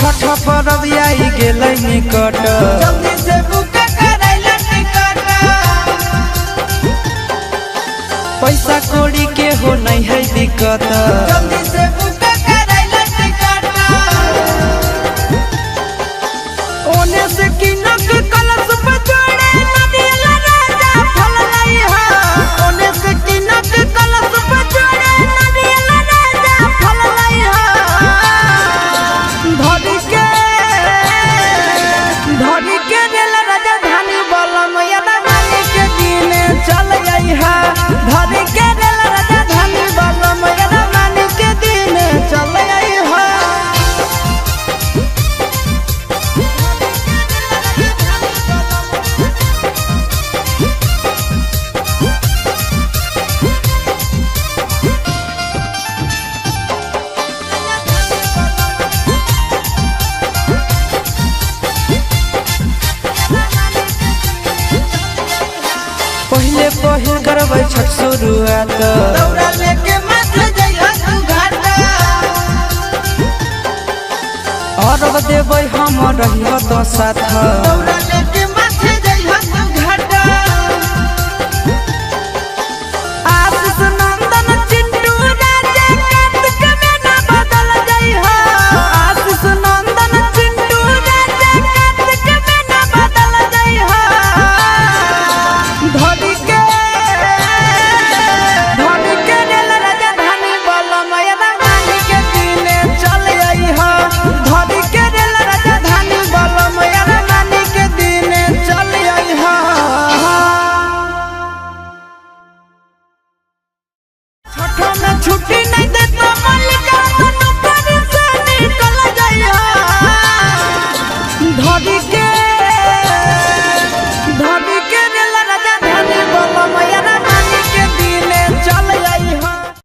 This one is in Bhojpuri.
छठ परब आई गेलै निकट, जल्दी से बुक करैला टिकट। पैसा कौड़ी के हो नहीं है दिक्कत, जल्दी से बुक करैला टिकट। ओने से किनक कलश बजोड़े नदिया राजा फल लई हा। ओने से किनक कलश बजोड़े नदिया राजा फल लई हा। धरी के रेल राजधानी बलम यदानी के दिन चल आई है। धरी के रेल राजधानी बलम यदानी के दिन चल आई हा। पहले पहिल करबै छठ शुरुआत, दौड़ा लेके मत जइहा तू घाट। अरब देबै हम रहियो तो साथ, दौड़ा